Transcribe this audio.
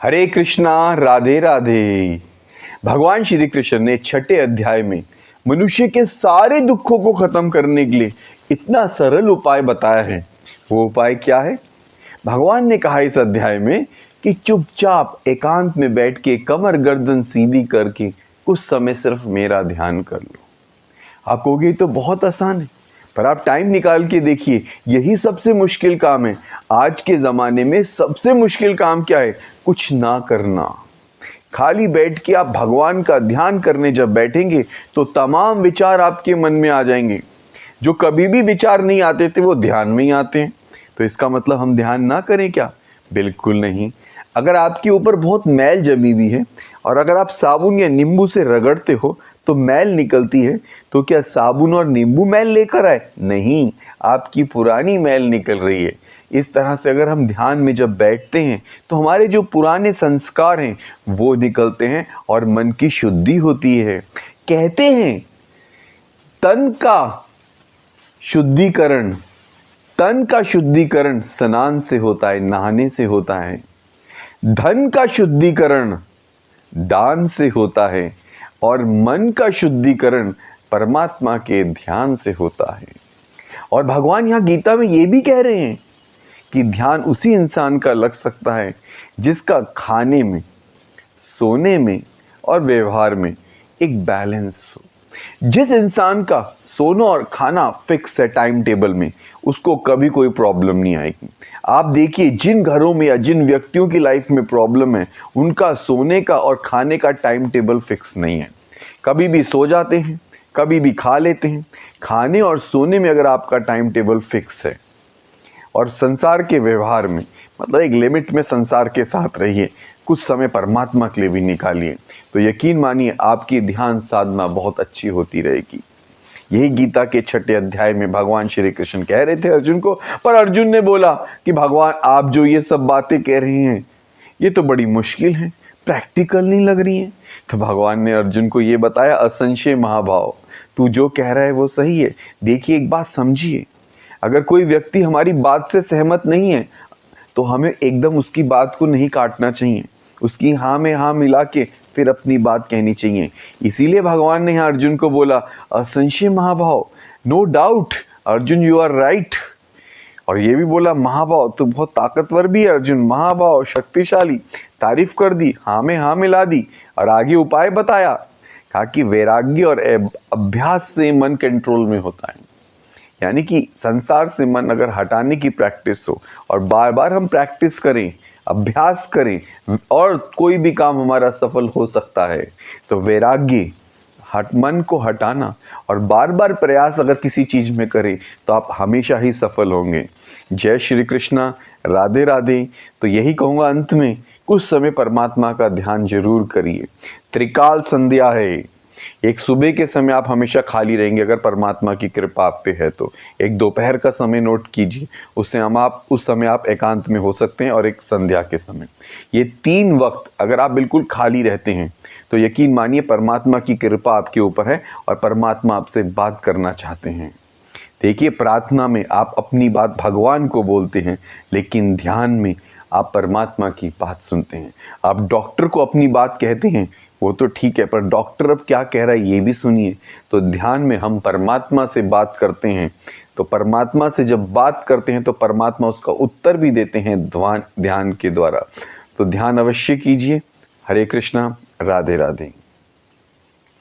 हरे कृष्णा, राधे राधे। भगवान श्री कृष्ण ने छठे अध्याय में मनुष्य के सारे दुखों को खत्म करने के लिए इतना सरल उपाय बताया है। वो उपाय क्या है? भगवान ने कहा इस अध्याय में कि चुपचाप एकांत में बैठ के कमर गर्दन सीधी करके कुछ समय सिर्फ मेरा ध्यान कर लो। आप कहोगे तो बहुत आसान है, पर आप टाइम निकाल के देखिए, यही सबसे मुश्किल काम है। आज के ज़माने में सबसे मुश्किल काम क्या है? कुछ ना करना। खाली बैठ के आप भगवान का ध्यान करने जब बैठेंगे तो तमाम विचार आपके मन में आ जाएंगे। जो कभी भी विचार नहीं आते थे वो ध्यान में ही आते हैं। तो इसका मतलब हम ध्यान ना करें क्या? बिल्कुल नहीं। अगर आपके ऊपर बहुत मैल जमी हुई है और अगर आप साबुन या नींबू से रगड़ते हो तो मैल निकलती है, तो क्या साबुन और नींबू मैल लेकर आए? नहीं, आपकी पुरानी मैल निकल रही है। इस तरह से अगर हम ध्यान में जब बैठते हैं तो हमारे जो पुराने संस्कार हैं वो निकलते हैं और मन की शुद्धि होती है। कहते हैं तन का शुद्धिकरण स्नान से होता है, नहाने से होता है। धन का शुद्धिकरण दान से होता है और मन का शुद्धिकरण परमात्मा के ध्यान से होता है। और भगवान यहाँ गीता में ये भी कह रहे हैं कि ध्यान उसी इंसान का लग सकता है जिसका खाने में, सोने में और व्यवहार में एक बैलेंस हो। जिस इंसान का सोना और खाना फिक्स है टाइम टेबल में, उसको कभी कोई प्रॉब्लम नहीं आएगी। आप देखिए जिन घरों में या जिन व्यक्तियों की लाइफ में प्रॉब्लम है, उनका सोने का और खाने का टाइम टेबल फिक्स नहीं है। कभी भी सो जाते हैं, कभी भी खा लेते हैं। खाने और सोने में अगर आपका टाइम टेबल फिक्स है और संसार के व्यवहार में, मतलब एक लिमिट में संसार के साथ रहिए, कुछ समय परमात्मा के लिए भी निकालिए, तो यकीन मानिए आपकी ध्यान साधना बहुत अच्छी होती रहेगी। यही गीता के छठे अध्याय में भगवान श्री कृष्ण कह रहे थे अर्जुन को। पर अर्जुन ने बोला कि भगवान आप जो ये सब बातें कह रहे हैं ये तो बड़ी मुश्किल है, प्रैक्टिकल नहीं लग रही हैं। तो भगवान ने अर्जुन को ये बताया, असंशय महाभाव, तू जो कह रहा है वो सही है। देखिए एक बात समझिए, अगर कोई व्यक्ति हमारी बात से सहमत नहीं है तो हमें एकदम उसकी बात को नहीं काटना चाहिए, उसकी हाँ में हाँ मिला के फिर अपनी बात कहनी चाहिए। इसीलिए भगवान ने यहाँ अर्जुन को बोला असंशय महाभाव, no doubt Arjun you are right. और ये भी बोला महाभाव तो बहुत ताकतवर भी है अर्जुन, महाभाव शक्तिशाली। तारीफ कर दी, हाँ में हाँ मिला दी और आगे उपाय बताया। कहा कि वैराग्य और अभ्यास से मन कंट्रोल में होता है। यानी कि संसार से मन अगर हटाने की प्रैक्टिस हो और बार बार हम प्रैक्टिस करें, अभ्यास करें और कोई भी काम हमारा सफल हो सकता है। तो वैराग्य, मन को हटाना और बार बार प्रयास अगर किसी चीज में करें तो आप हमेशा ही सफल होंगे। जय श्री कृष्णा, राधे राधे। तो यही कहूँगा अंत में, कुछ समय परमात्मा का ध्यान जरूर करिए। त्रिकाल संध्या है, एक सुबह के समय आप हमेशा खाली रहेंगे अगर परमात्मा की कृपा आप पे है तो। एक दोपहर का समय नोट कीजिए, उस समय आप एकांत में हो सकते हैं, और एक संध्या के समय। ये 3 वक्त अगर आप बिल्कुल खाली रहते हैं तो यकीन मानिए परमात्मा की कृपा आपके ऊपर है और परमात्मा आपसे बात करना चाहते हैं। देखिए प्रार्थना में आप अपनी बात भगवान को बोलते हैं, लेकिन ध्यान में आप परमात्मा की बात सुनते हैं। आप डॉक्टर को अपनी बात कहते हैं, वो तो ठीक है, पर डॉक्टर अब क्या कह रहा है ये भी सुनिए। तो ध्यान में हम परमात्मा से बात करते हैं, तो परमात्मा से जब बात करते हैं तो परमात्मा उसका उत्तर भी देते हैं ध्यान के द्वारा। तो ध्यान अवश्य कीजिए। हरे कृष्णा, राधे राधे।